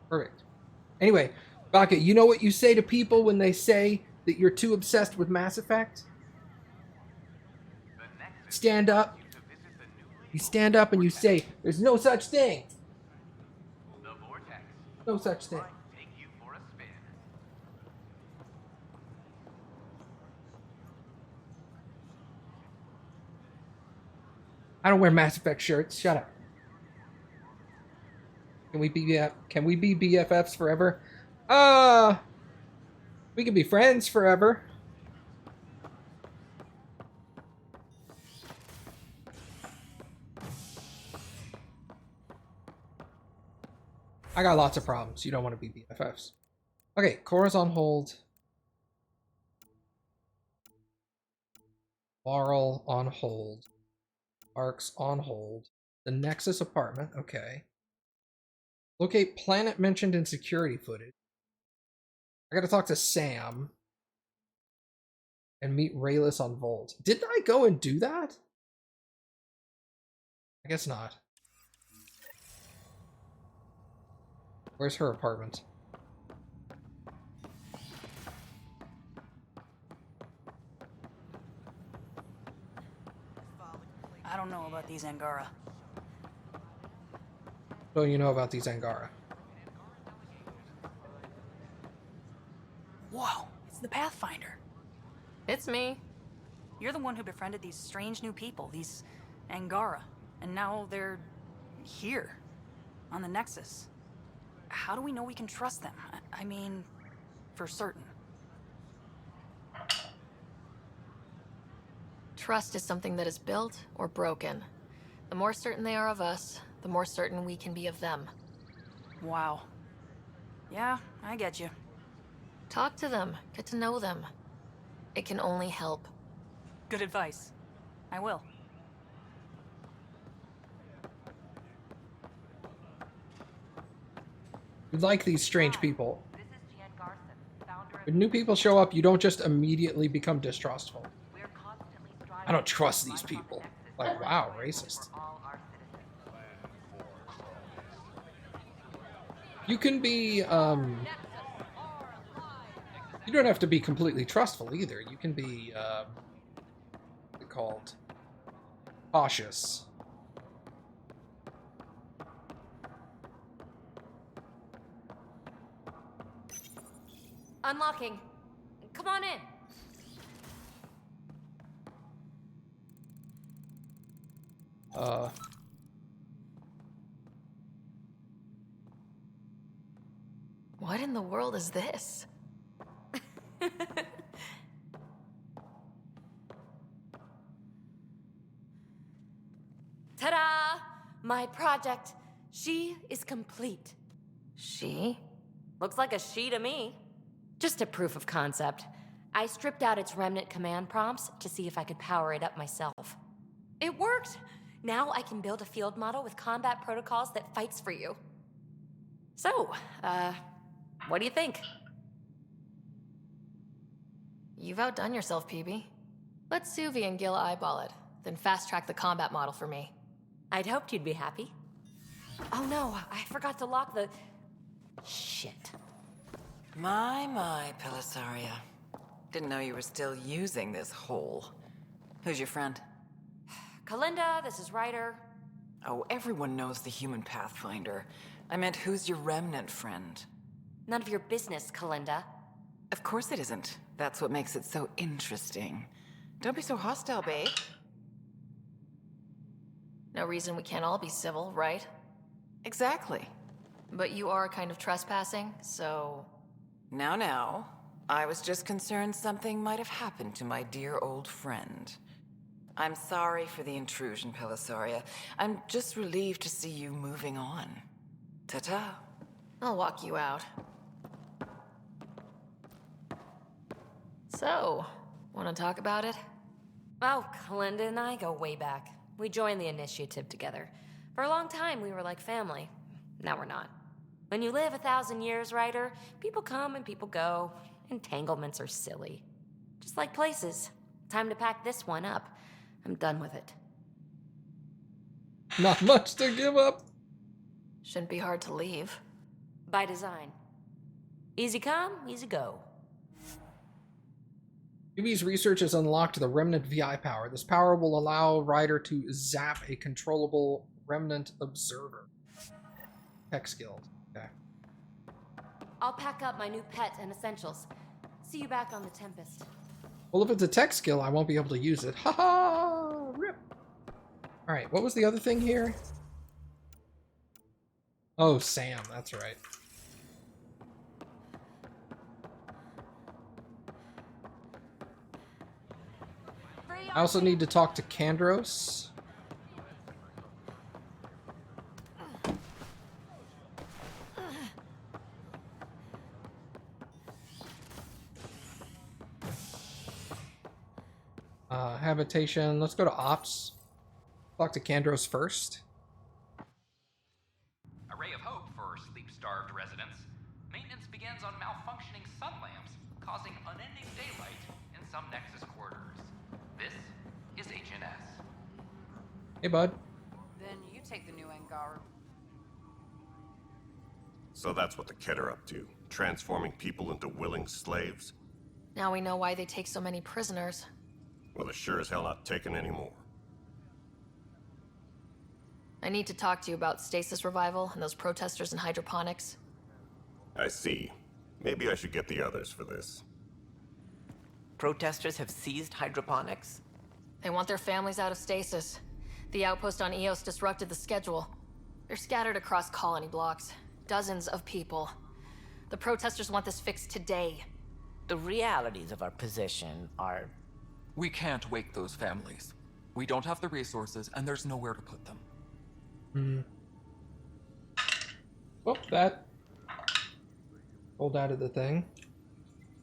Perfect. Anyway, Baka, you know what you say to people when they say that you're too obsessed with Mass Effect? Stand up. You stand up and you say, "There's no such thing. No such thing." I don't wear Mass Effect shirts. Shut up. Can we be BFFs forever? Uh, we can be friends forever. I got lots of problems. You don't want to be BFFs. Okay, Cora's on hold. Laurel on hold. Ark's on hold. The Nexus apartment. Okay. Locate planet mentioned in security footage. I gotta talk to Sam. And meet Rayless on Volt. Didn't I go and do that? I guess not. Where's her apartment? I don't know about these Angara. What do you know about these Angara? Whoa, it's the Pathfinder. It's me. You're the one who befriended these strange new people, these Angara. And now they're here, on the Nexus. How do we know we can trust them? I mean, for certain. Trust is something that is built or broken. The more certain they are of us, the more certain we can be of them. Wow. Yeah, I get you. Talk to them, get to know them. It can only help. Good advice. I will. We like these strange people. When new people show up, you don't just immediately become distrustful. I don't trust these people. Like, wow, racist. You can be, you don't have to be completely trustful either. You can be, what's it called? Cautious. Unlocking. Come on in. What in the world is this? Ta-da! My project. She is complete. She? Looks like a she to me. Just a proof of concept. I stripped out its remnant command prompts to see if I could power it up myself. It worked! Now I can build a field model with combat protocols that fights for you. So, what do you think? You've outdone yourself, PB. Let Suvi and Gil eyeball it, then fast-track the combat model for me. I'd hoped you'd be happy. Oh no, I forgot to lock the... Shit. My, Pelisaria. Didn't know you were still using this hole. Who's your friend? Kalinda, this is Ryder. Oh, everyone knows the human Pathfinder. I meant, who's your remnant friend? None of your business, Kalinda. Of course it isn't. That's what makes it so interesting. Don't be so hostile, babe. No reason we can't all be civil, right? Exactly. But you are kind of trespassing, so... Now. I was just concerned something might have happened to my dear old friend. I'm sorry for the intrusion, Pelisaria. I'm just relieved to see you moving on. Ta-ta. I'll walk you out. So, want to talk about it? Oh, Kalinda and I go way back. We joined the initiative together. For a long time, we were like family. Now we're not. When you live 1,000 years, Ryder, people come and people go. Entanglements are silly. Just like places. Time to pack this one up. I'm done with it. Not much to give up. Shouldn't be hard to leave. By design. Easy come, easy go. Yumi's research has unlocked the Remnant VI power. This power will allow Ryder to zap a controllable Remnant observer. Tech skills. Okay. I'll pack up my new pet and essentials. See you back on the Tempest. Well, if it's a tech skill, I won't be able to use it. Ha ha! Rip! Alright, what was the other thing here? Oh, Sam, that's right. I also need to talk to Kandros. Habitation. Let's go to Ops. Talk to Kandros first. A ray of hope for sleep-starved residents. Maintenance begins on malfunctioning sun lamps, causing unending daylight in some Nexus quarters. This is HNS. Hey, bud. Then you take the new Angara. So that's what the Kett are up to, transforming people into willing slaves. Now we know why they take so many prisoners. Well, they're sure as hell not taking any more. I need to talk to you about stasis revival and those protesters in hydroponics. I see. Maybe I should get the others for this. Protesters have seized hydroponics? They want their families out of stasis. The outpost on Eos disrupted the schedule. They're scattered across colony blocks. Dozens of people. The protesters want this fixed today. The realities of our position are... We can't wake those families. We don't have the resources, and there's nowhere to put them. Oh, that pulled out of the thing.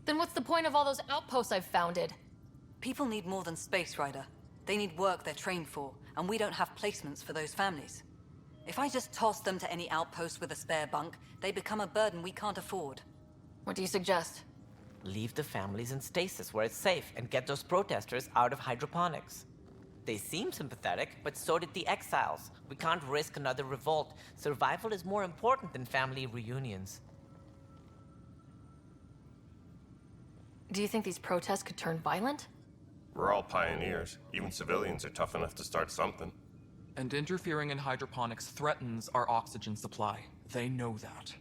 Then what's the point of all those outposts I've founded? People need more than space, Ryder. They need work they're trained for, and we don't have placements for those families. If I just toss them to any outpost with a spare bunk, they become a burden we can't afford. What do you suggest? leave the families in stasis where it's safe and get those protesters out of hydroponics. They seem sympathetic, but so did the exiles. We can't risk another revolt. Survival is more important than family reunions. Do you think these protests could turn violent? We're all pioneers. Even civilians are tough enough to start something. And interfering in hydroponics threatens our oxygen supply. They know that.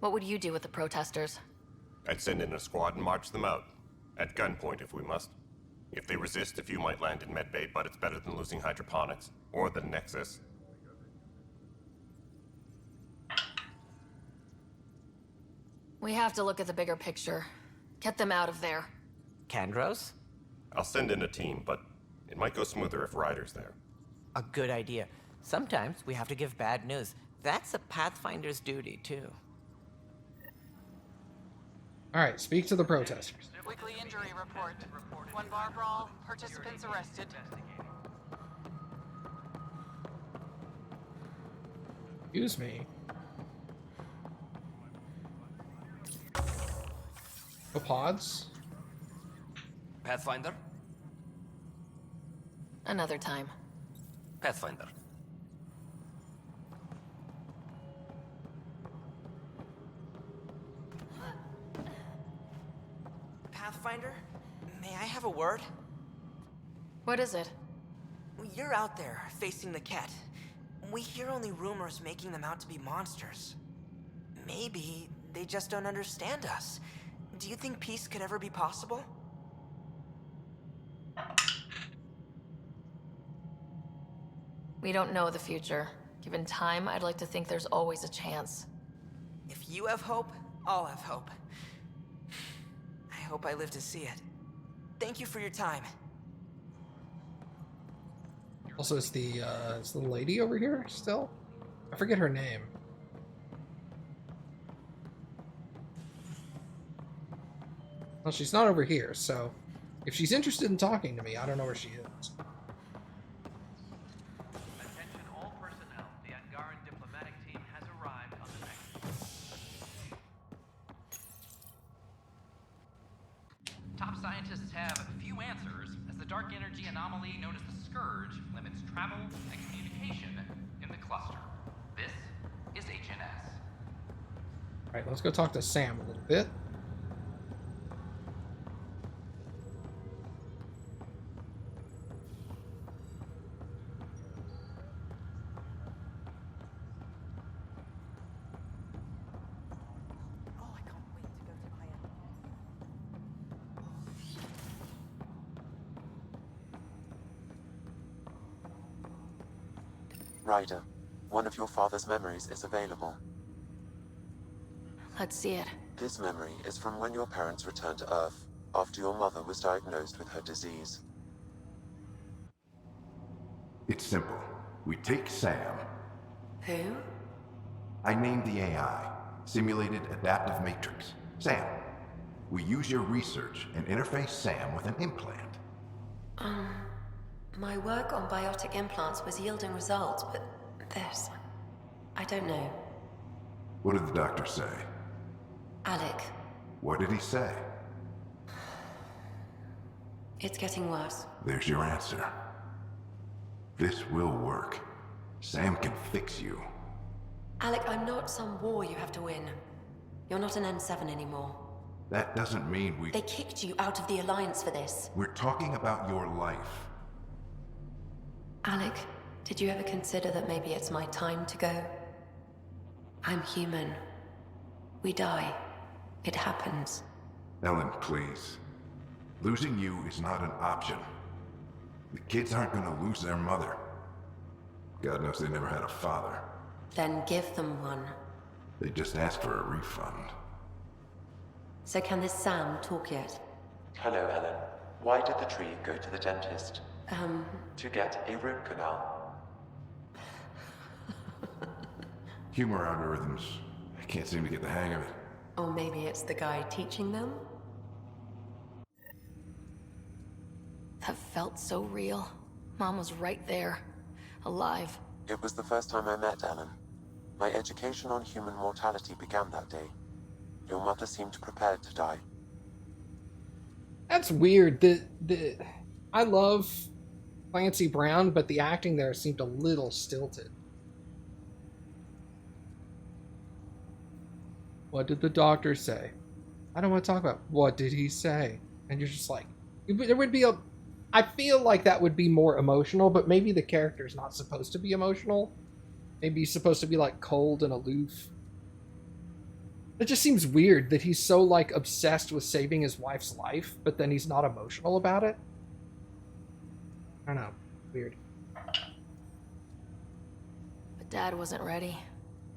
What would you do with the protesters? I'd send in a squad and march them out. At gunpoint if we must. If they resist, a few might land in medbay, but it's better than losing hydroponics. Or the Nexus. We have to look at the bigger picture. Get them out of there. Kandros? I'll send in a team, but it might go smoother if Ryder's there. A good idea. Sometimes we have to give bad news. That's a Pathfinder's duty, too. Alright, speak to the protesters. Weekly injury report. One bar brawl, participants arrested. Excuse me. No pods? Pathfinder? Another time. Pathfinder. Pathfinder? May I have a word? What is it? You're out there, facing the Kett. We hear only rumors making them out to be monsters. Maybe they just don't understand us. Do you think peace could ever be possible? We don't know the future. Given time, I'd like to think there's always a chance. If you have hope, I'll have hope. I hope I live to see it. Thank you for your time. Also, is the lady over here still? I forget her name. Well, she's not over here, so if she's interested in talking to me, I don't know where she is. Attention all personnel. The Angaran diplomatic team has arrived on the next. Top scientists have few answers, as the dark energy anomaly known as the Scourge limits travel and communication in the cluster. This is HNS. Alright, let's go talk to Sam a little bit. Ryder, one of your father's memories is available. Let's see it. This memory is from when your parents returned to Earth, after your mother was diagnosed with her disease. It's simple. We take Sam. Who? I named the AI, Simulated Adaptive Matrix. Sam. We use your research and interface Sam with an implant. My work on biotic implants was yielding results, but this... I don't know. What did the doctor say? Alec, What did he say? it's getting worse. There's your answer. This will work. Sam can fix you. Alec, I'm not some war you have to win. You're not an N7 anymore. That doesn't mean we... They kicked you out of the Alliance for this. We're talking about your life. Alec, did you ever consider that maybe it's my time to go? I'm human. We die. It happens. Ellen, please. Losing you is not an option. The kids aren't gonna lose their mother. God knows they never had a father. Then give them one. They just asked for a refund. So can this Sam talk yet? Hello, Ellen. Why did the tree go to the dentist? To get a root canal. Humor algorithms. I can't seem to get the hang of it. Or maybe it's the guy teaching them? That felt so real. Mom was right there, alive. It was the first time I met Ellen. My education on human mortality began that day. Your mother seemed prepared to die. That's weird. I love Clancy Brown, but the acting there seemed a little stilted. What did the doctor say? I don't want to talk about what did he say. And you're just like, there would be a... I feel like that would be more emotional, but maybe the character's not supposed to be emotional. Maybe he's supposed to be like cold and aloof. It just seems weird that he's so like obsessed with saving his wife's life, but then he's not emotional about it. I don't know. Weird. But Dad wasn't ready.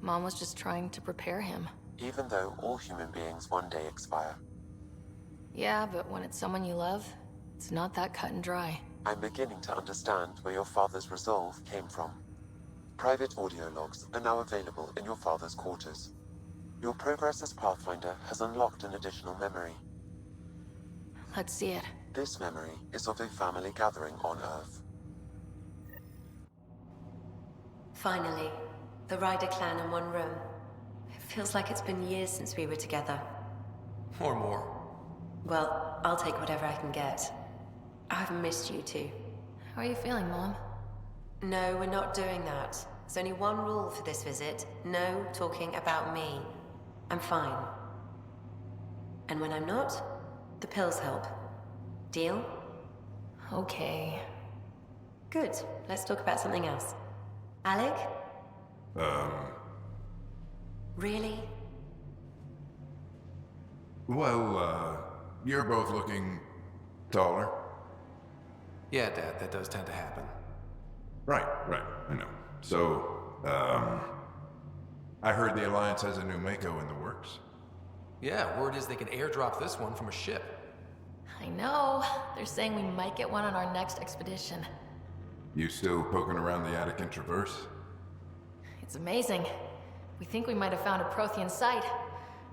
Mom was just trying to prepare him. Even though all human beings one day expire. Yeah, but when it's someone you love, it's not that cut and dry. I'm beginning to understand where your father's resolve came from. Private audio logs are now available in your father's quarters. Your progress as Pathfinder has unlocked an additional memory. Let's see it. This memory is of a family gathering on Earth. Finally, the Ryder clan in one room. It feels like it's been years since we were together. Or more. Well, I'll take whatever I can get. I've missed you too. How are you feeling, Mom? No, we're not doing that. There's only one rule for this visit. No talking about me. I'm fine. And when I'm not, the pills help. Deal? Okay. Good. Let's talk about something else. Alec? Really? Well, you're both looking taller. Yeah, Dad, that does tend to happen. Right, I know. So, I heard the Alliance has a new Mako in the works. Yeah, word is they can airdrop this one from a ship. I know. They're saying we might get one on our next expedition. You still poking around the Attican Traverse? It's amazing. We think we might have found a Prothean site.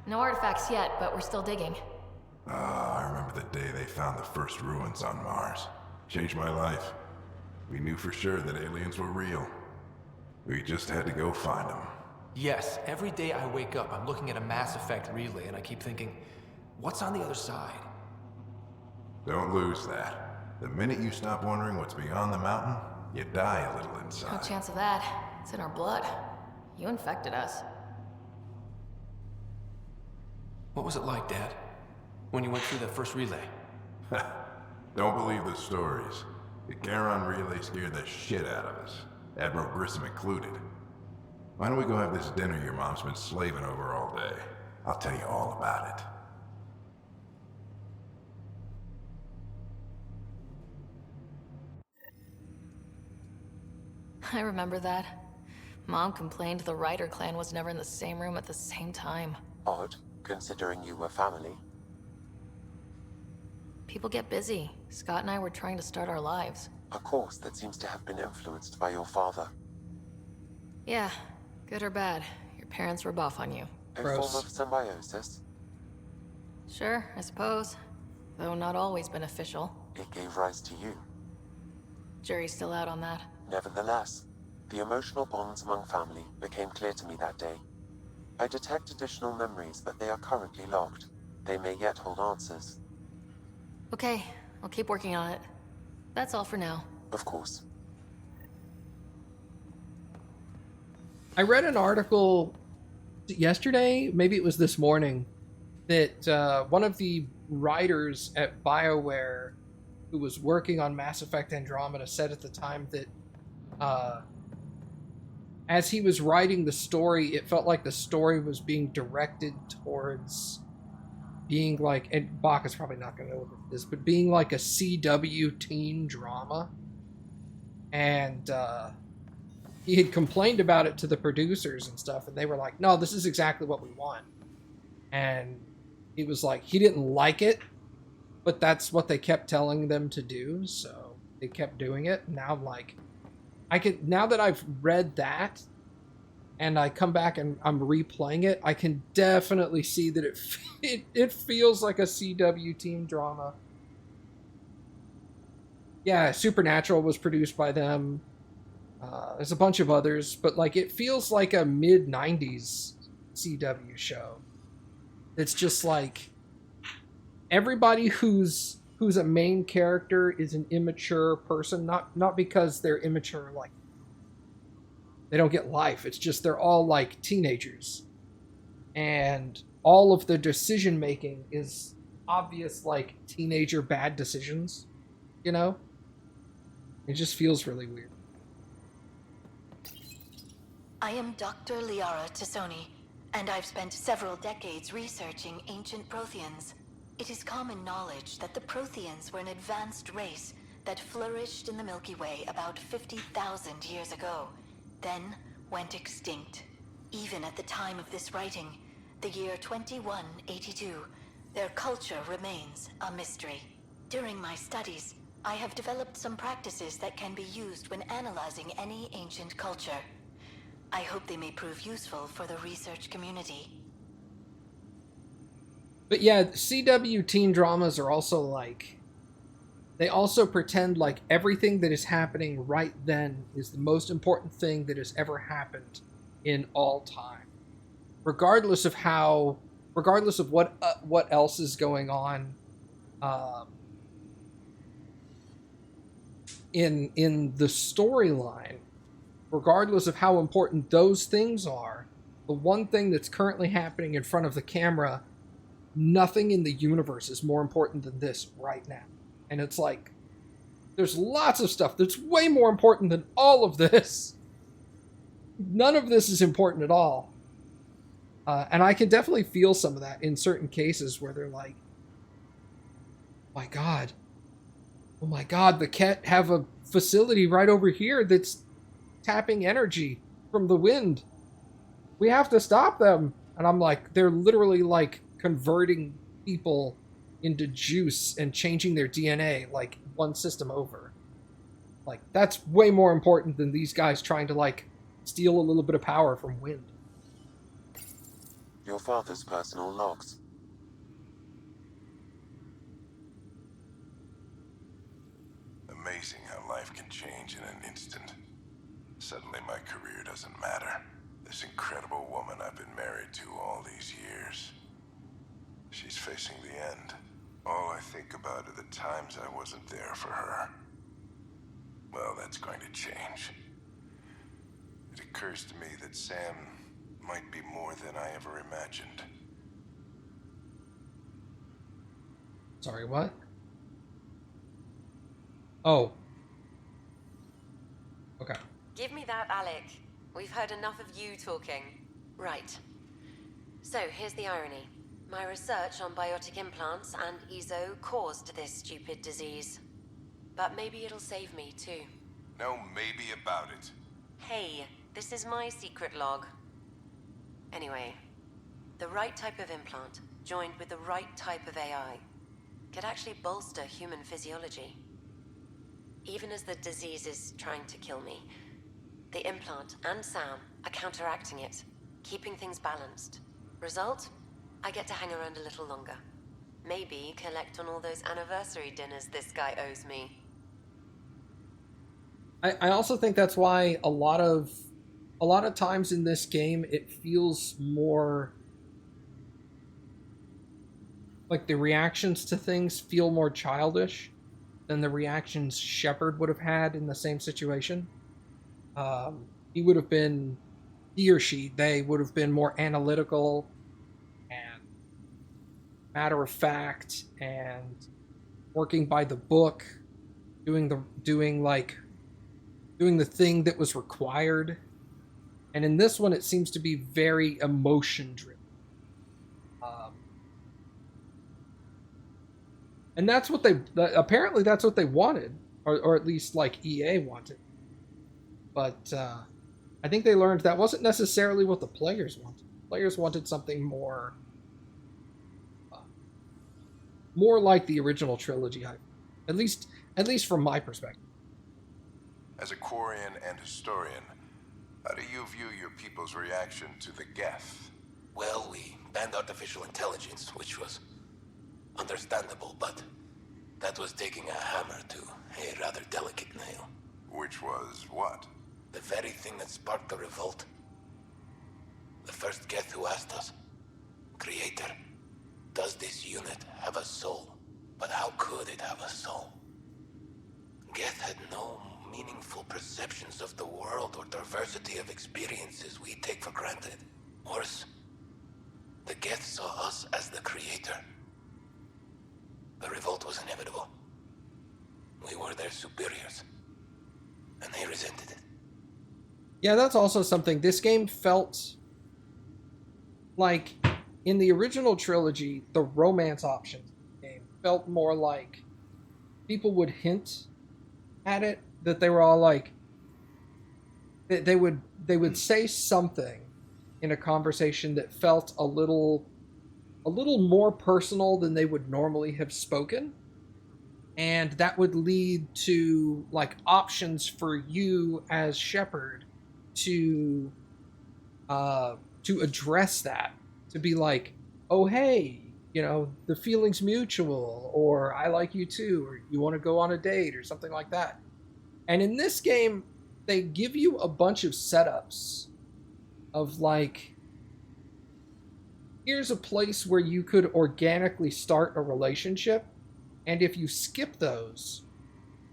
No artifacts yet, but we're still digging. I remember the day they found the first ruins on Mars. Changed my life. We knew for sure that aliens were real. We just had to go find them. Yes, every day I wake up, I'm looking at a Mass Effect relay and I keep thinking, what's on the other side? Don't lose that. The minute you stop wondering what's beyond the mountain, you die a little inside. No chance of that. It's in our blood. You infected us. What was it like, Dad? When you went through that first relay? Don't believe the stories. The Charon relay scared the shit out of us. Admiral Grissom included. Why don't we go have this dinner your mom's been slaving over all day? I'll tell you all about it. I remember that. Mom complained the Ryder clan was never in the same room at the same time. Odd, considering you were family. People get busy. Scott and I were trying to start our lives. A course that seems to have been influenced by your father. Yeah, good or bad. Your parents rub off on you. A form of symbiosis? Sure, I suppose. Though not always beneficial. It gave rise to you. Jury's still out on that. Nevertheless, the emotional bonds among family became clear to me that day. I detect additional memories, but they are currently logged. They may yet hold answers. Okay, I'll keep working on it. That's all for now. Of course. I read an article yesterday, maybe it was this morning, that one of the writers at BioWare who was working on Mass Effect Andromeda said at the time that as he was writing the story, it felt like the story was being directed towards being like, and Bach is probably not going to know what this is, but being like a CW teen drama. And he had complained about it to the producers and stuff, and they were like, no, this is exactly what we want. And he was like, he didn't like it, but that's what they kept telling them to do, so they kept doing it. Now I'm like, now that I've read that, and I come back and I'm replaying it, I can definitely see that it feels like a CW teen drama. Yeah, Supernatural was produced by them. There's a bunch of others, but like it feels like a mid-90s CW show. It's just like everybody who's a main character is an immature person, not because they're immature, like they don't get life. It's just they're all like teenagers. And all of the decision making is obvious, like teenager bad decisions, you know? It just feels really weird. I am Dr. Liara Tassoni, and I've spent several decades researching ancient Protheans. It is common knowledge that the Protheans were an advanced race that flourished in the Milky Way about 50,000 years ago, then went extinct. Even at the time of this writing, the year 2182, their culture remains a mystery. During my studies, I have developed some practices that can be used when analyzing any ancient culture. I hope they may prove useful for the research community. But yeah, CW teen dramas are also like, they also pretend like everything that is happening right then is the most important thing that has ever happened in all time. Regardless of what else is going on in the storyline, regardless of how important those things are, the one thing that's currently happening in front of the camera, nothing in the universe is more important than this right now. And it's like, there's lots of stuff that's way more important than all of this. None of this is important at all. And I can definitely feel some of that in certain cases where they're like, oh my god, the Ket have a facility right over here that's tapping energy from the wind. We have to stop them. And I'm like, they're literally like converting people into juice and changing their DNA like one system over. Like, that's way more important than these guys trying to like steal a little bit of power from wind. Your father's personal logs. Amazing how life can change in an instant. Suddenly my career doesn't matter. This incredible woman I've been married to all these years. She's facing the end. All I think about are the times I wasn't there for her. Well, that's going to change. It occurs to me that Sam might be more than I ever imagined. Sorry, what? Oh. Okay. Give me that, Alec. We've heard enough of you talking. Right. So, here's the irony. My research on biotic implants and EZO caused this stupid disease. But maybe it'll save me, too. No maybe about it. Hey, this is my secret log. Anyway, the right type of implant, joined with the right type of AI, could actually bolster human physiology. Even as the disease is trying to kill me, the implant and Sam are counteracting it, keeping things balanced. Result? I get to hang around a little longer. Maybe collect on all those anniversary dinners this guy owes me. I also think that's why a lot of times in this game it feels more like the reactions to things feel more childish than the reactions Shepard would have had in the same situation. He or she, they would have been more analytical and matter of fact and working by the book, doing the thing that was required. And in this one, it seems to be very emotion driven. And that's what apparently that's what they wanted, or at least like EA wanted. But I think they learned that wasn't necessarily what the players wanted. Players wanted something more like the original trilogy, at least from my perspective. As a Quarian and historian, how do you view your people's reaction to the Geth? Well, we banned artificial intelligence, which was understandable, but that was taking a hammer to a rather delicate nail. Which was what? The very thing that sparked the revolt. The first Geth who asked us, Creator, does this unit have a soul? But how could it have a soul? Geth had no meaningful perceptions of the world or diversity of experiences we take for granted. Worse, the Geth saw us as the Creator. The revolt was inevitable. We were their superiors, and they resented it. Yeah, that's also something. This game felt like, in the original trilogy, the romance options in the game felt more like people would hint at it, that they were all like, they would say something in a conversation that felt a little more personal than they would normally have spoken, and that would lead to like options for you as Shepard to address that, to be like, oh hey, the feeling's mutual, or I like you too, or you want to go on a date, or something like that. And in this game, they give you a bunch of setups of like, here's a place where you could organically start a relationship, and if you skip those,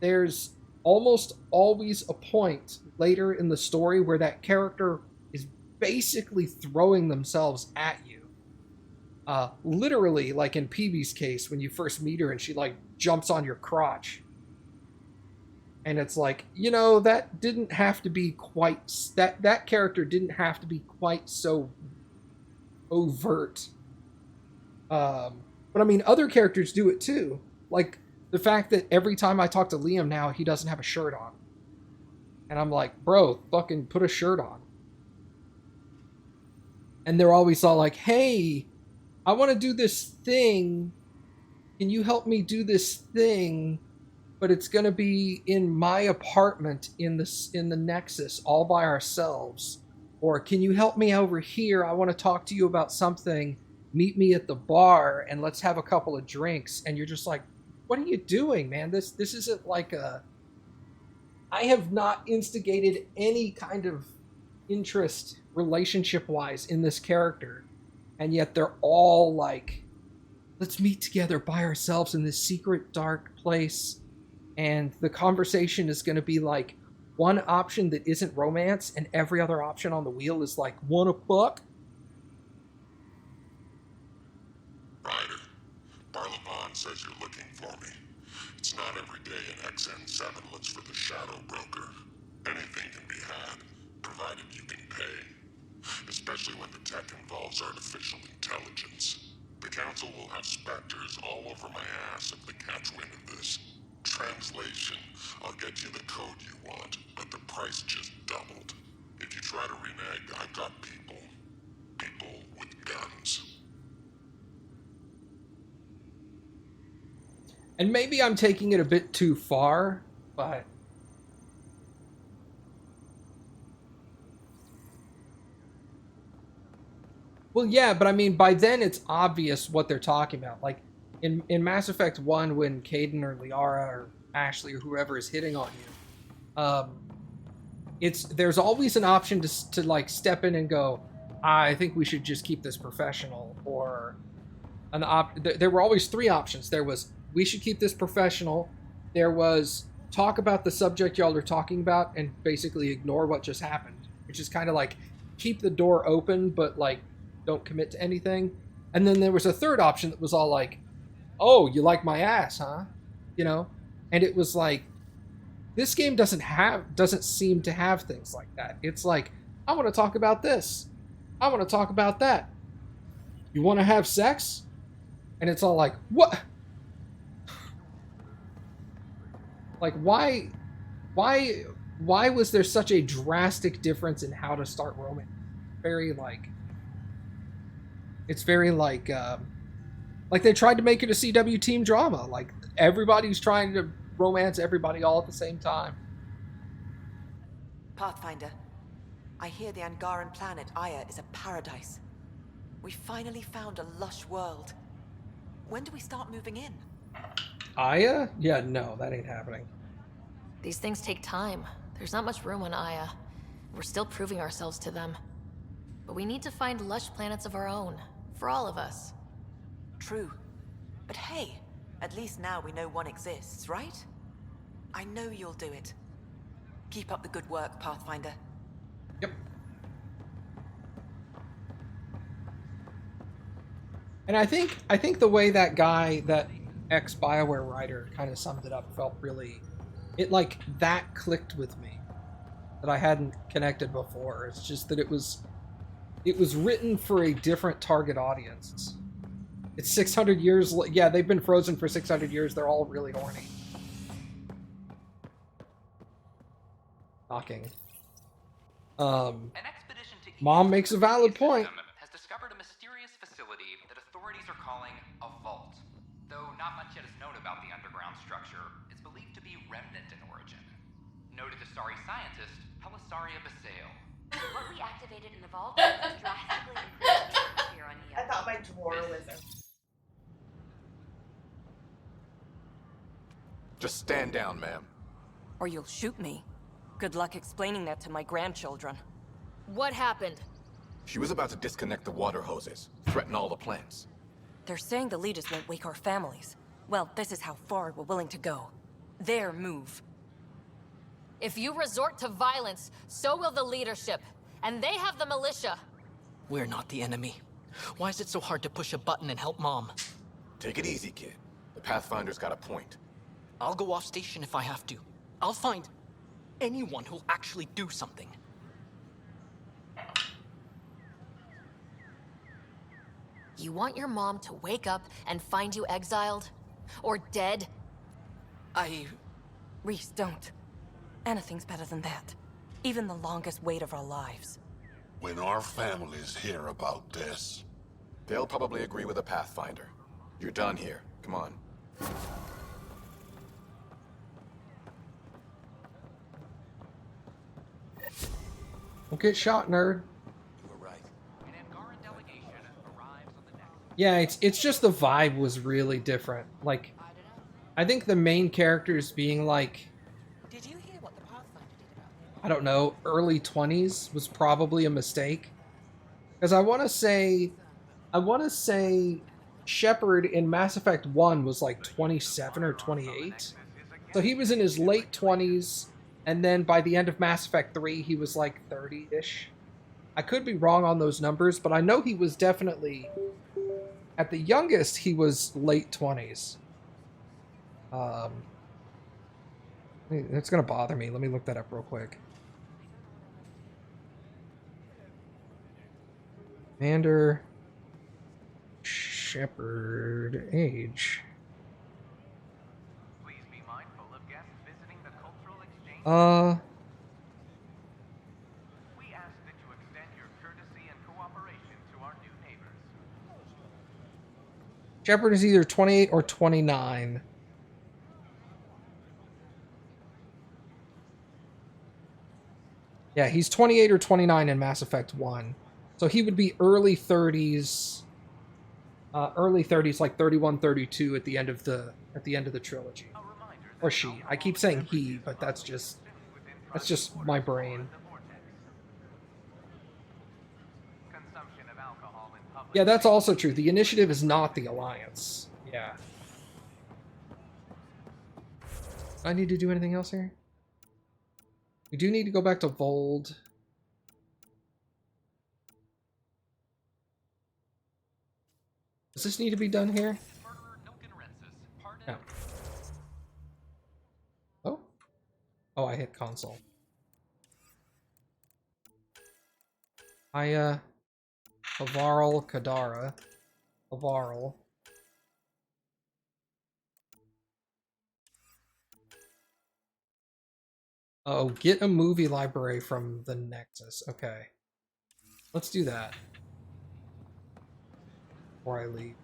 there's almost always a point later in the story where that character is basically throwing themselves at you. Literally, like in Peebee's case, when you first meet her and she like jumps on your crotch. And it's like, that didn't have to be quite, that character didn't have to be quite so overt. But I mean, other characters do it too. Like the fact that every time I talk to Liam now, he doesn't have a shirt on. And I'm like, bro, fucking put a shirt on. And they're always all like, hey, I want to do this thing. Can you help me do this thing? But it's going to be in my apartment in the Nexus all by ourselves. Or can you help me over here? I want to talk to you about something. Meet me at the bar and let's have a couple of drinks. And you're just like, what are you doing, man? This isn't like I have not instigated any kind of interest relationship-wise in this character. And yet they're all like, let's meet together by ourselves in this secret, dark place. And the conversation is going to be like one option that isn't romance, and every other option on the wheel is like, wanna fuck? Ryder, Barlevon says you're looking 7 looks for the Shadow Broker. Anything can be had, provided you can pay. Especially when the tech involves artificial intelligence. The Council will have specters all over my ass if they catch wind of this. Translation, I'll get you the code you want, but the price just doubled. If you try to renege, I've got people. People with guns. And maybe I'm taking it a bit too far, but... Well, yeah, but I mean, by then it's obvious what they're talking about. Like, in Mass Effect 1, when Kaidan or Liara or Ashley or whoever is hitting on you, there's always an option to like, step in and go, I think we should just keep this professional, or... there were always 3 options. There was, we should keep this professional. There was, talk about the subject y'all are talking about and basically ignore what just happened, which is kind of like, keep the door open, but like, don't commit to anything. And then there was a 3rd option that was all like, oh, you like my ass, huh? You know? And it was like, this game doesn't seem to have things like that. It's like, I want to talk about this. I want to talk about that. You want to have sex? And it's all like, what? Like, why was there such a drastic difference in how to start romance? It's very like they tried to make it a CW team drama. Like, everybody's trying to romance everybody all at the same time. Pathfinder, I hear the Angaran planet Aya is a paradise. We finally found a lush world. When do we start moving in? Aya? Yeah, no, that ain't happening. These things take time. There's not much room on Aya. We're still proving ourselves to them. But we need to find lush planets of our own. For all of us. True. But hey, at least now we know one exists, right? I know you'll do it. Keep up the good work, Pathfinder. Yep. And I think the way that guy, that ex-BioWare writer, kind of summed it up felt really... that clicked with me. That I hadn't connected before. It's just that it was written for a different target audience. It's 600 years... Yeah, they've been frozen for 600 years. They're all really horny. Knocking. Mom makes a valid point. Has discovered a mysterious facility that authorities are calling a vault. Though not much yet is known about the underground structure, it's believed to be remnant in origin. Noted Asari scientist Pelisaria Basale. What we activated in the vault drastically increased the atmosphere on EO. I thought my drawer was a... Just stand down, ma'am. Or you'll shoot me. Good luck explaining that to my grandchildren. What happened? She was about to disconnect the water hoses, threaten all the plants. They're saying the leaders won't wake our families. Well, this is how far we're willing to go. Their move. If you resort to violence, so will the leadership. And they have the militia. We're not the enemy. Why is it so hard to push a button and help Mom? Take it easy, kid. The Pathfinder's got a point. I'll go off station if I have to. I'll find anyone who'll actually do something. You want your mom to wake up and find you exiled? Or dead? Reese, don't. Anything's better than that. Even the longest wait of our lives. When our families hear about this... They'll probably agree with the Pathfinder. You're done here. Come on. Don't get shot, nerd. Yeah, it's just the vibe was really different. Like, I think the main characters being like, Did you hear what the Pathfinder did about him? I don't know, early 20s was probably a mistake. Because I want to say Shepard in Mass Effect 1 was like 27 or 28. So he was in his late 20s, and then by the end of Mass Effect 3, he was like 30-ish. I could be wrong on those numbers, but I know he was definitely... At the youngest, he was late 20s. It's gonna bother me. Let me look that up real quick. Commander Shepard age. Please be mindful of guests visiting the cultural exchange. We ask that you extend your courtesy and cooperation to our new neighbors. Shepard is either 28 or 29. Yeah, he's 28 or 29 in Mass Effect 1. So he would be early 30s. Early 30s, like 31, 32 at the end of the trilogy. Or she. I keep saying he, but that's just my brain. Yeah, that's also true. The Initiative is not the Alliance. Yeah. Do I need to do anything else here? We do need to go back to Vold. Does this need to be done here? No. Oh? Oh, I hit console. Avarl Kadara. Avarl. Oh, get a movie library from the Nexus. Okay. Let's do that. Before I leave.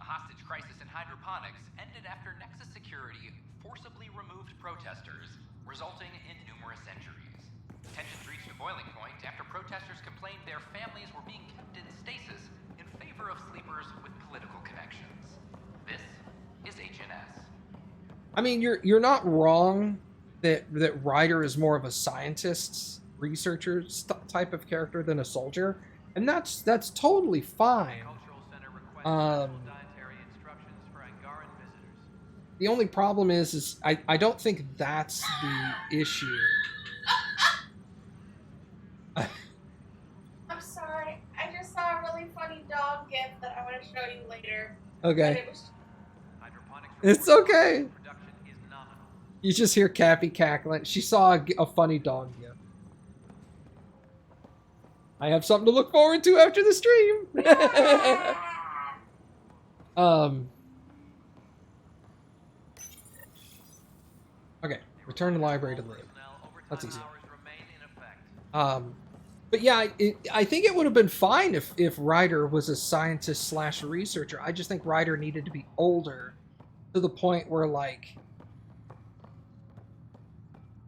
A hostage crisis in hydroponics ended after Nexus security forcibly removed protesters, resulting in numerous injuries. Tensions reached a boiling point after protesters complained their families were being kept in stasis in favor of sleepers with political connections. This is HNS. I mean, you're not wrong that Ryder is more of a scientist, researcher type of character than a soldier, and that's totally fine. The only problem is I don't think that's the issue. I'm sorry. I just saw a really funny dog gif that I want to show you later. Okay. It's okay. You just hear Cappy cackling. She saw a funny dog gif. I have something to look forward to after the stream. Okay, return to library to live. That's easy. But yeah, I think it would have been fine if Ryder was a scientist / researcher. I just think Ryder needed to be older to the point where, like,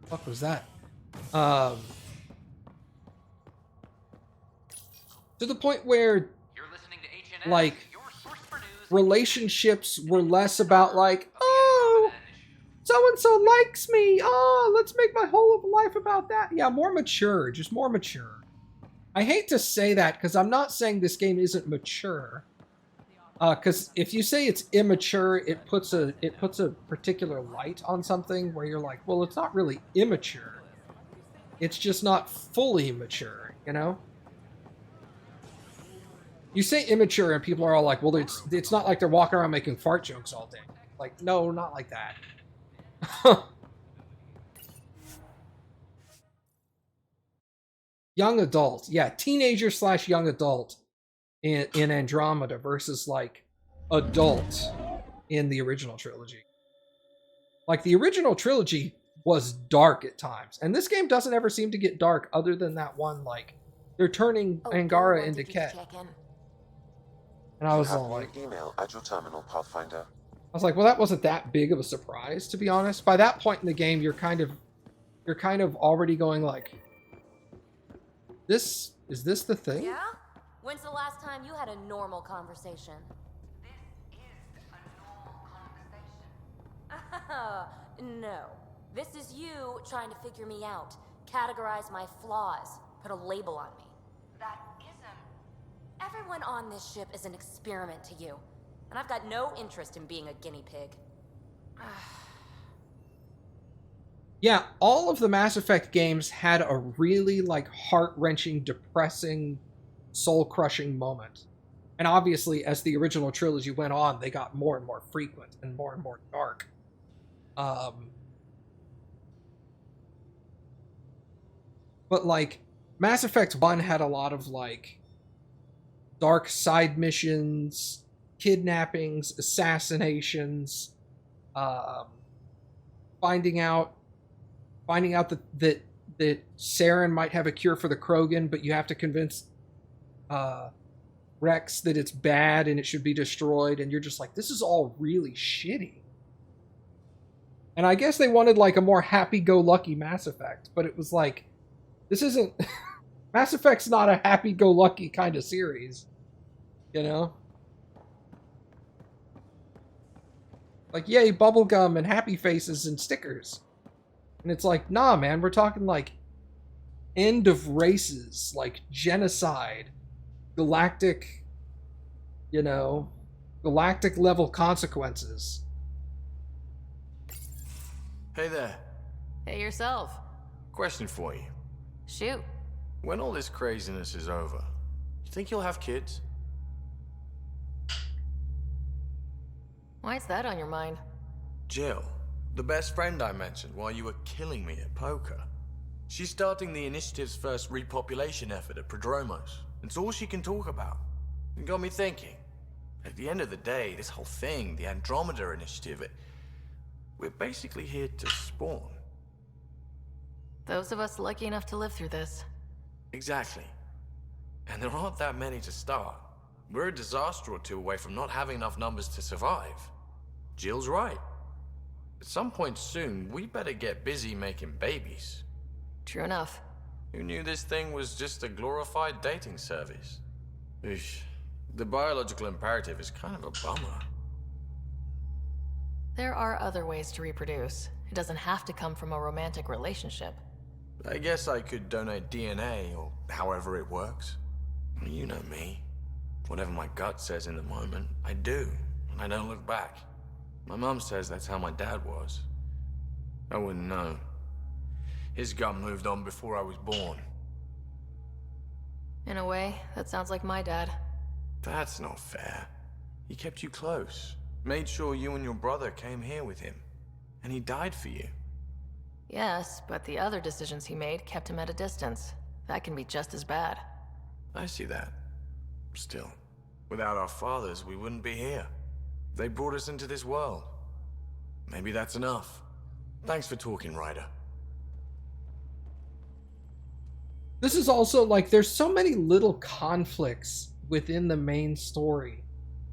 what was that? To the point where, like, relationships were less about, like, oh, so-and-so likes me. Oh, let's make my whole life about that. Yeah, more mature. Just more mature. I hate to say that because I'm not saying this game isn't mature. Because if you say it's immature, it puts a particular light on something where you're like, well, it's not really immature. It's just not fully mature, you know? You say immature and people are all like, well, it's not like they're walking around making fart jokes all day. Like, no, not like that. Young adult. Yeah, teenager / young adult in Andromeda versus, like, adult in the original trilogy. Like, the original trilogy was dark at times, and this game doesn't ever seem to get dark other than that one, like, they're turning Angara into Ket. And I was all like, email at your terminal, Pathfinder. I was like, well, that wasn't that big of a surprise, to be honest. By that point in the game, you're kind of already going like, is this the thing? Yeah? When's the last time you had a normal conversation? No. This is you trying to figure me out, categorize my flaws, put a label on me. That isn't. Everyone on this ship is an experiment to you, and I've got no interest in being a guinea pig. Yeah, all of the Mass Effect games had a really, like, heart-wrenching, depressing, soul-crushing moment. And obviously, as the original trilogy went on, they got more and more frequent and more dark. But, like, Mass Effect 1 had a lot of, like, dark side missions, kidnappings, assassinations, um, finding out that Saren might have a cure for the Krogan, but you have to convince Rex that it's bad and it should be destroyed, and you're just like, this is all really shitty. And I guess they wanted like a more happy-go-lucky Mass Effect, but it was like, this isn't Mass Effect's not a happy-go-lucky kind of series, you know? Like, yay, bubblegum and happy faces and stickers. And it's like, nah, man, we're talking like end of races, like genocide, galactic, you know, galactic level consequences. Hey there. Hey yourself. Question for you. Shoot. When all this craziness is over, you think you'll have kids? Why is that on your mind? Jill, the best friend I mentioned while you were killing me at poker. She's starting the initiative's first repopulation effort at Prodromos. It's all she can talk about. It got me thinking. At the end of the day, this whole thing, the Andromeda initiative, we're basically here to spawn. Those of us lucky enough to live through this. Exactly. And there aren't that many to start. We're a disaster or two away from not having enough numbers to survive. Jill's right. At some point soon, we better get busy making babies. True enough. Who knew this thing was just a glorified dating service? Eesh. The biological imperative is kind of a bummer. There are other ways to reproduce. It doesn't have to come from a romantic relationship. I guess I could donate DNA, or however it works. You know me. Whatever my gut says in the moment, I do, and I don't look back. My mom says that's how my dad was. I wouldn't know. His gut moved on before I was born. In a way, that sounds like my dad. That's not fair. He kept you close. Made sure you and your brother came here with him. And he died for you. Yes, but the other decisions he made kept him at a distance. That can be just as bad. I see that. Still, without our fathers, we wouldn't be here. They brought us into this world. Maybe that's enough. Thanks for talking, Ryder. This is also like, there's so many little conflicts within the main story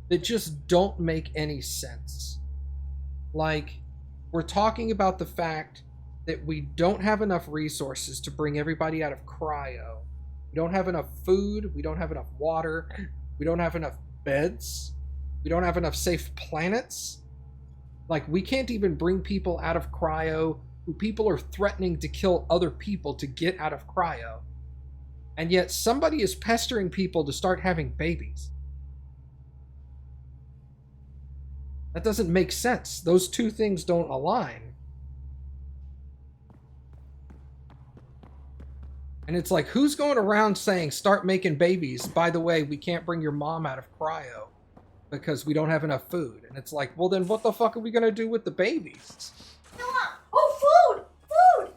that just don't make any sense. Like, we're talking about the fact that we don't have enough resources to bring everybody out of cryo. We don't have enough food, we don't have enough water, we don't have enough beds, we don't have enough safe planets. Like, we can't even bring people out of cryo who people are threatening to kill other people to get out of cryo. And yet somebody is pestering people to start having babies. That doesn't make sense. Those two things don't align. And it's like, who's going around saying, start making babies? By the way, we can't bring your mom out of cryo because we don't have enough food. And it's like, well, then what the fuck are we going to do with the babies? Oh, food! Food!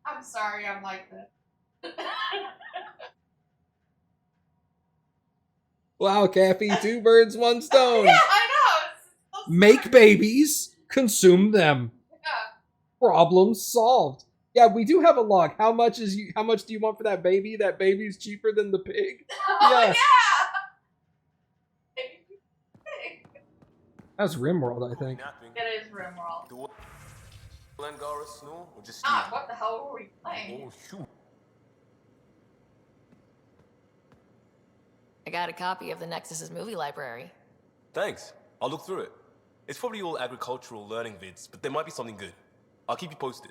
I'm sorry I'm like this. Wow, Cappy, two birds, one stone. Yeah, I know. It's so Make babies, consume them. Yeah. Problem solved. Yeah, we do have a log. How much do you want for that baby? That baby's cheaper than the pig. Oh, Yes. yeah! That's RimWorld, I think. It is RimWorld. Angara Snow or just Ah, what the hell were we playing? Oh shoot. I got a copy of the Nexus's movie library. Thanks. I'll look through it. It's probably all agricultural learning vids, but there might be something good. I'll keep you posted.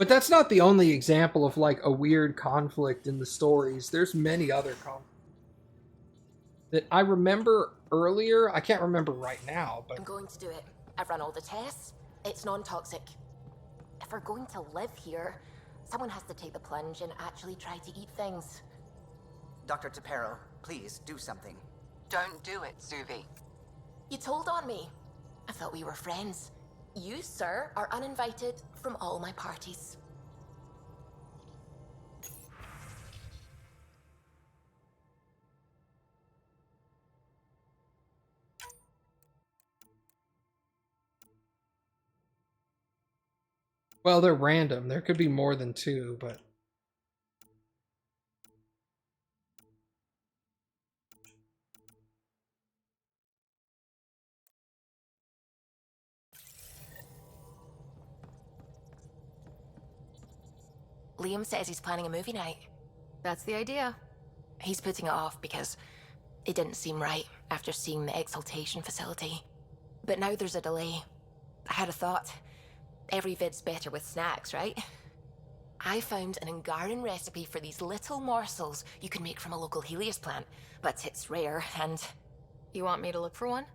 But that's not the only example of like a weird conflict in the stories. There's many other conflicts that I remember earlier. I can't remember right now, but I'm going to do it. I've run all the tests. It's non-toxic. If we're going to live here, someone has to take the plunge and actually try to eat things. Dr. Tapero, please do something. Don't do it, Suvi. You told on me. I thought we were friends. You, sir, are uninvited from all my parties. well, they're random. There could be more than two, but Liam says he's planning a movie night. That's the idea. He's putting it off because it didn't seem right after seeing the exaltation facility. But now there's a delay. I had a thought. Every vid's better with snacks, right? I found an Angaran recipe for these little morsels you can make from a local Helios plant, but it's rare and... You want me to look for one?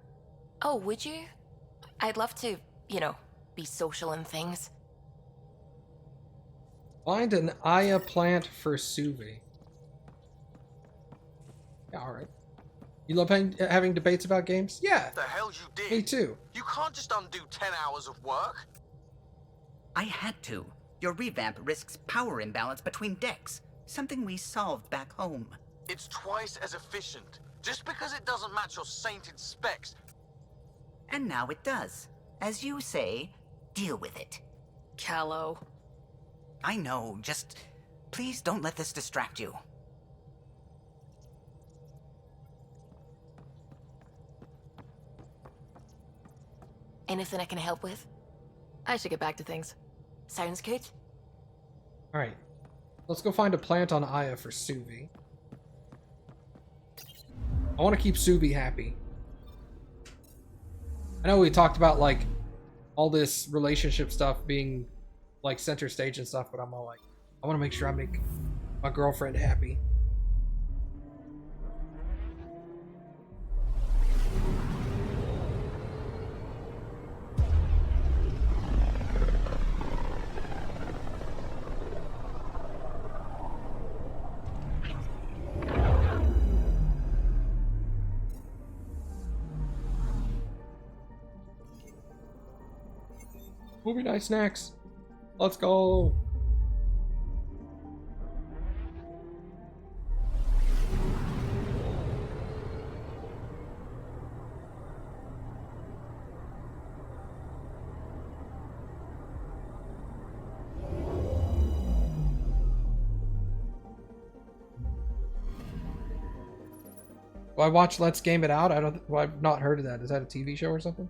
Oh, would you? I'd love to, you know, be social and things. find an Aya plant for Suvi. Yeah, alright. You love having debates about games? Yeah. The hell you did? Me too. You can't just undo 10 hours of work. I had to. Your revamp risks power imbalance between decks, something we solved back home. It's twice as efficient. Just because it doesn't match your sainted specs. And now it does. As you say, deal with it. Callow. I know, just please don't let this distract you. Anything I can help with? I should get back to things. Sounds good. Alright. Let's go find a plant on Aya for Suvi. I want to keep Suvi happy. I know we talked about like all this relationship stuff being like center stage and stuff, but I'm all like, I want to make sure I make my girlfriend happy. Movie night snacks. Let's go. Well, I watched Let's Game It Out. Well, I've not heard of that. Is that a TV show or something?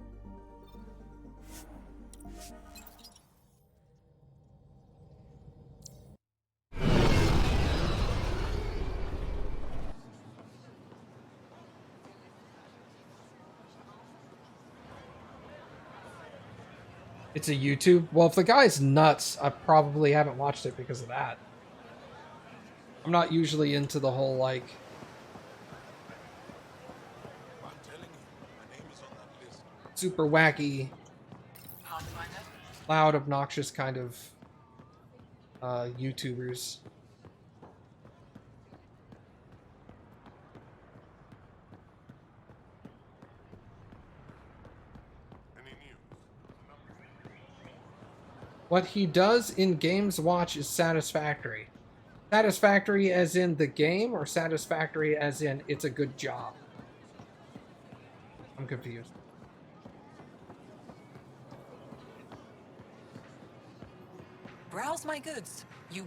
It's a YouTube? Well, if the guy's nuts, I probably haven't watched it because of that. I'm not usually into the whole, like... super wacky, loud, obnoxious kind of YouTubers. What he does in Games Watch is satisfactory. Satisfactory as in the game, or satisfactory as in it's a good job? I'm confused. Browse my goods. You...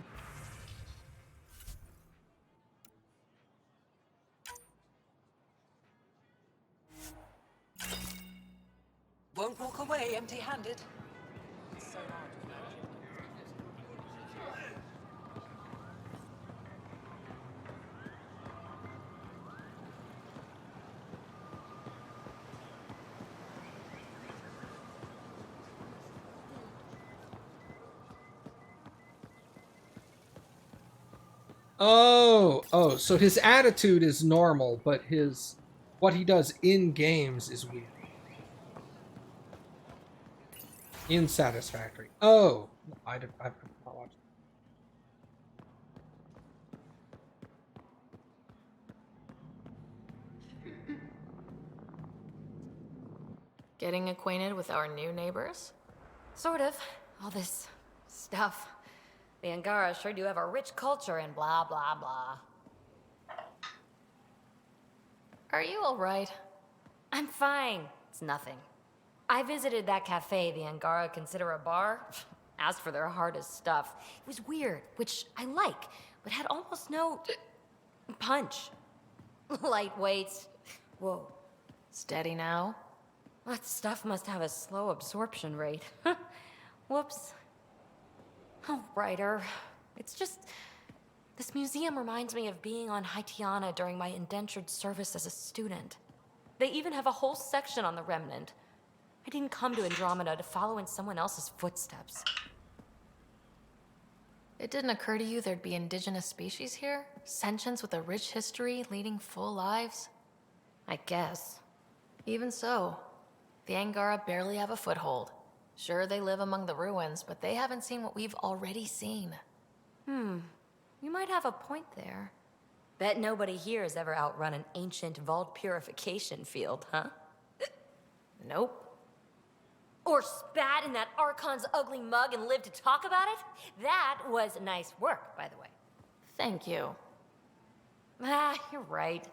won't walk away empty-handed. Oh, so his attitude is normal, but what he does in games is weird. Insatisfactory. Oh, I've not watched. Getting acquainted with our new neighbors? Sort of. All this stuff. The Angara sure do have a rich culture and blah, blah, blah. Are you alright? I'm fine. It's nothing. I visited that cafe the Angara consider a bar. Asked for their hardest stuff. It was weird, which I like, but had almost no punch. Lightweight. Whoa. Steady now? That stuff must have a slow absorption rate. Whoops. Oh, writer. It's just... This museum reminds me of being on Haitiana during my indentured service as a student. They even have a whole section on the Remnant. I didn't come to Andromeda to follow in someone else's footsteps. It didn't occur to you there'd be indigenous species here? Sentients with a rich history, leading full lives? I guess. Even so, the Angara barely have a foothold. Sure, they live among the ruins, but they haven't seen what we've already seen. You might have a point there. Bet nobody here has ever outrun an ancient vault purification field, huh? Nope. Or spat in that Archon's ugly mug and lived to talk about it? That was nice work, by the way. Thank you. You're right.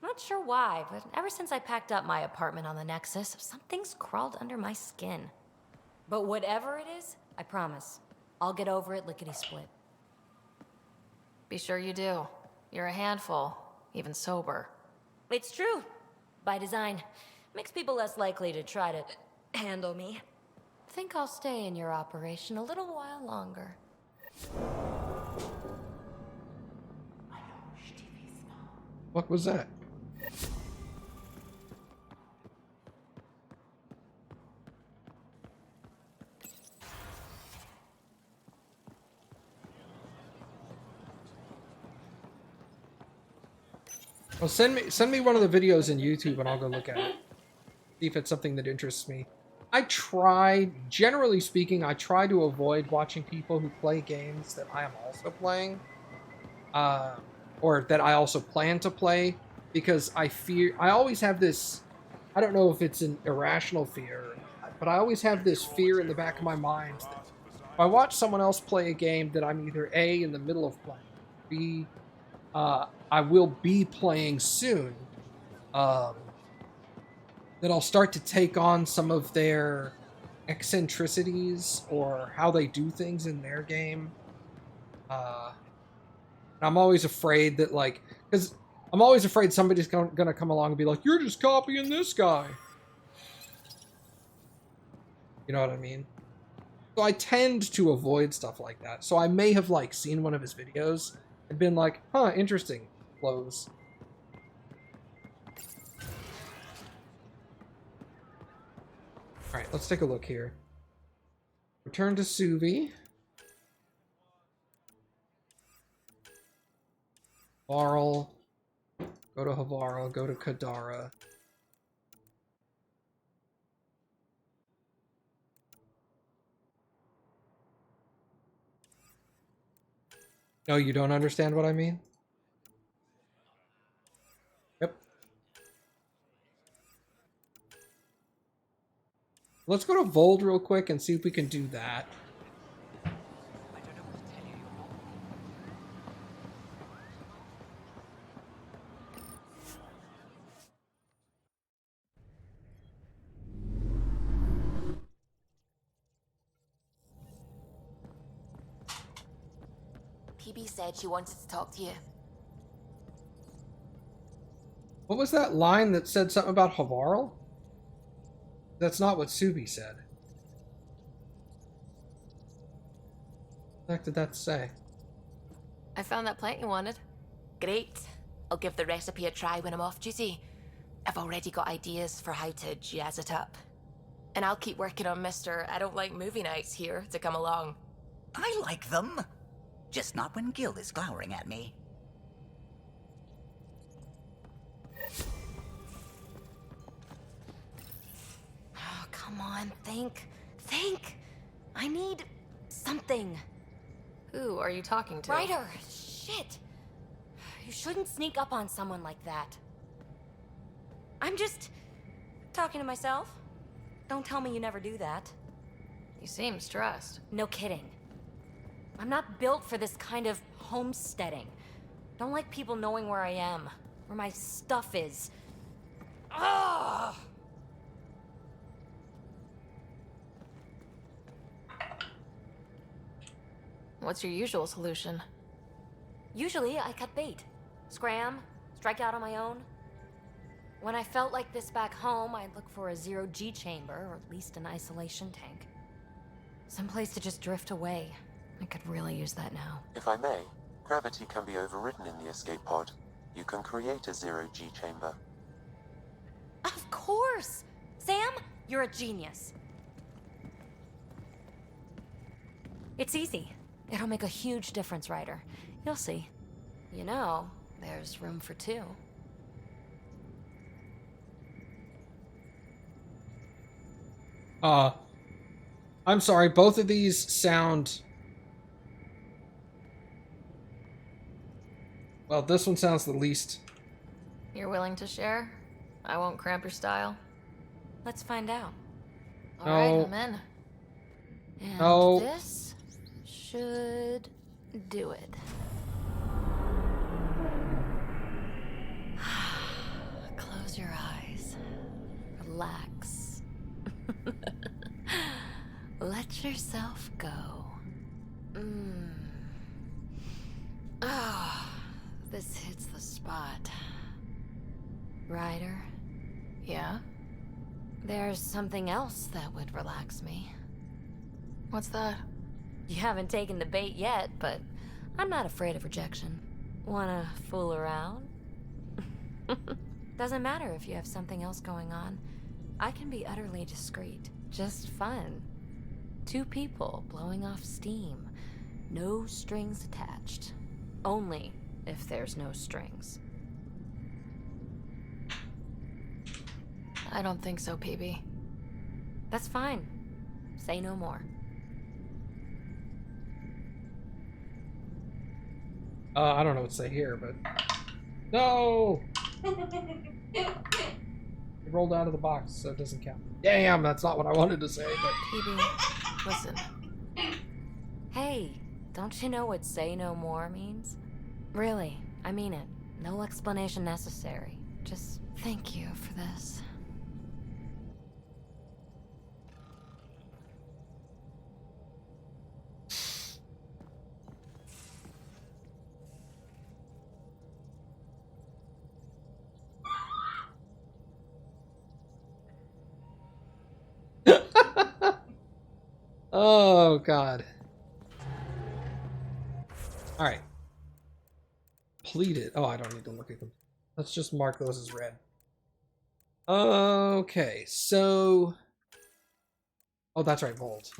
Not sure why, but ever since I packed up my apartment on the Nexus, something's crawled under my skin. But whatever it is, I promise, I'll get over it lickety-split. Be sure you do. You're a handful, even sober. It's true. By design. Makes people less likely to try to handle me. Think I'll stay in your operation a little while longer. What was that? Well, send me one of the videos in YouTube and I'll go look at it. See if it's something that interests me. Generally speaking, I try to avoid watching people who play games that I am also playing. Or that I also plan to play. Because I always have this, I don't know if it's an irrational fear, but I always have this fear in the back of my mind that if I watch someone else play a game that I'm either A, in the middle of playing, B, I will be playing soon, that I'll start to take on some of their eccentricities or how they do things in their game. I'm always afraid that, like, because I'm always afraid somebody's gonna come along and be like, you're just copying this guy. You know what I mean? So I tend to avoid stuff like that. So I may have, like, seen one of his videos and been like, huh, interesting. Close. Alright, let's take a look here. Return to Suvi. Varl. Go to Havara. Go to Kadara. No, you don't understand what I mean? Yep. Let's go to Vold real quick and see if we can do that. PB said she wanted to talk to you. What was that line that said something about Havarl? That's not what Subi said. What the heck did that say? I found that plant you wanted. Great. I'll give the recipe a try when I'm off duty. I've already got ideas for how to jazz it up. And I'll keep working on Mr. I don't like movie nights here to come along. I like them. Just not when Gil is glowering at me. Oh, come on, think. Think! I need something. Who are you talking to? Ryder! Shit! You shouldn't sneak up on someone like that. I'm just talking to myself. Don't tell me you never do that. You seem stressed. No kidding. I'm not built for this kind of homesteading. Don't like people knowing where I am, where my stuff is. Ugh! What's your usual solution? Usually, I cut bait. Scram, strike out on my own. When I felt like this back home, I'd look for a zero-G chamber, or at least an isolation tank. Someplace to just drift away. I could really use that now. If I may, gravity can be overridden in the escape pod. You can create a zero-G chamber. Of course! Sam, you're a genius. It's easy. It'll make a huge difference, Ryder. You'll see. You know, there's room for two. I'm sorry, both of these sound... Well, this one sounds the least... You're willing to share? I won't cramp your style. Let's find out. No. Alright, I'm in. And No. this should do it. Close your eyes. Relax. Let yourself go. Ah, this hits the spot. Ryder? Yeah? There's something else that would relax me. What's that? You haven't taken the bait yet, but I'm not afraid of rejection. Wanna fool around? Doesn't matter if you have something else going on. I can be utterly discreet. Just fun. Two people blowing off steam. No strings attached. Only if there's no strings. I don't think so, PB. That's fine. Say no more. I don't know what to say here, but... No! It rolled out of the box, so it doesn't count. Damn, that's not what I wanted to say, but... PB, listen. Hey, don't you know what say no more means? Really, I mean it. No explanation necessary. Just thank you for this. Oh, God. Alright. Pleated. Oh, I don't need to look at them. Let's just mark those as red. Okay, so... Oh, that's right, Volt.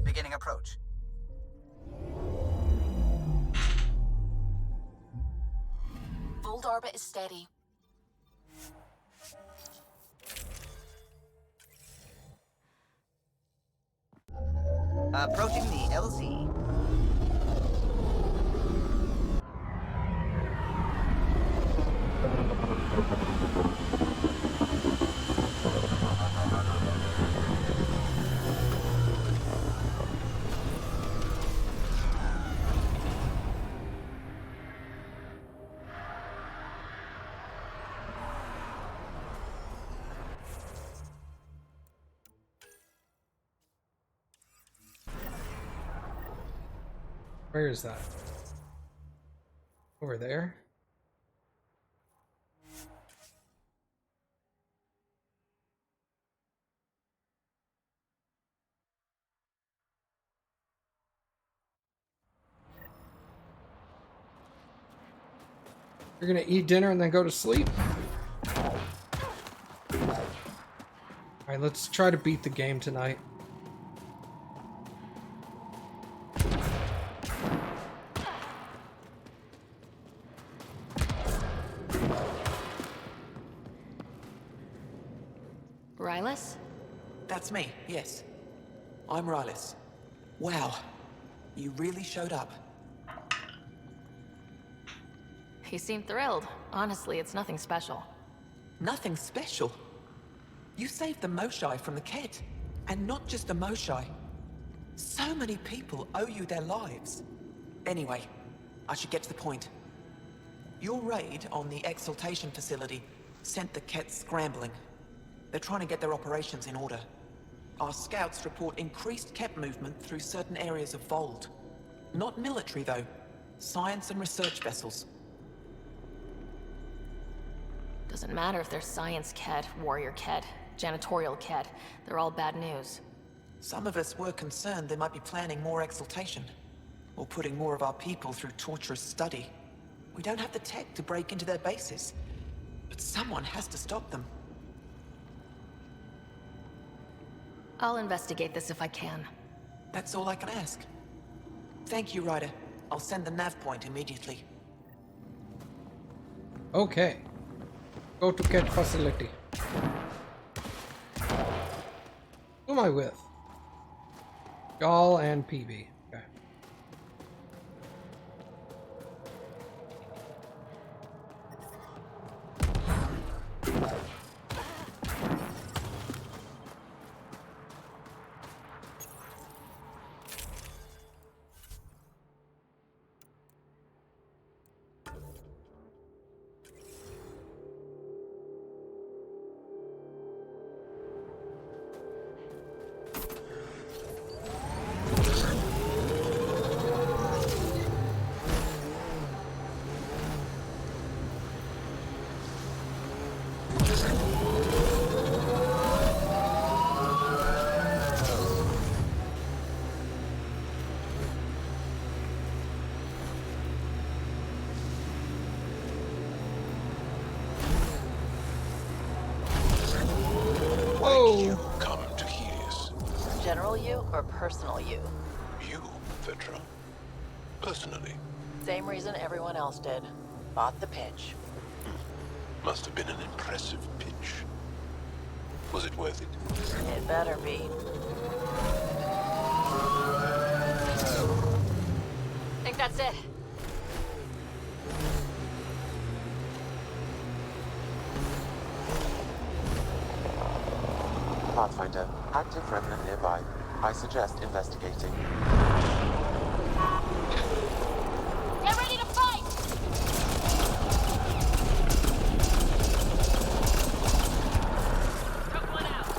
Beginning approach. Volt orbit is steady. Approaching the LZ. Where is that? Over there? You're gonna eat dinner and then go to sleep? Alright, let's try to beat the game tonight. Rylas? That's me, yes. I'm Rylas. Wow. You really showed up. He seemed thrilled. Honestly, it's nothing special. Nothing special? You saved the Moshai from the Ket. And not just the Moshai. So many people owe you their lives. Anyway, I should get to the point. Your raid on the exaltation facility sent the Ket scrambling. They're trying to get their operations in order. Our scouts report increased Ket movement through certain areas of Vold. Not military, though. Science and research vessels. Doesn't matter if they're science Ket, warrior Ket, janitorial Ket. They're all bad news. Some of us were concerned they might be planning more exaltation. Or putting more of our people through torturous study. We don't have the tech to break into their bases. But someone has to stop them. I'll investigate this if I can. That's all I can ask. Thank you, Ryder. I'll send the nav point immediately. Okay. Go to Ket facility. Who am I with? Y'all and PB. Okay. Come to Helios. General you or personal you? You, Vetra. Personally. Same reason everyone else did. Bought the pitch. Must have been an impressive pitch. Was it worth it? It better be. Think that's it. Pathfinder, active remnant nearby. I suggest investigating. Get ready to fight! Took one out.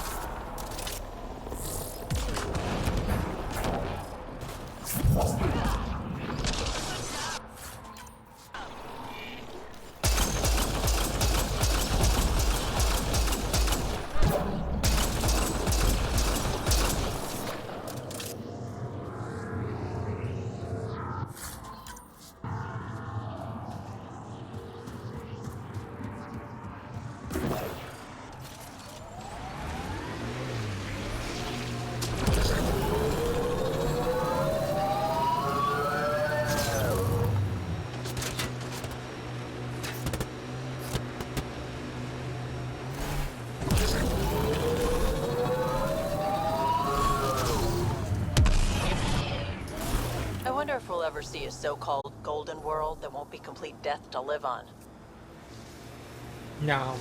I wonder if we'll ever see a so-called golden world that won't be complete death to live on. No.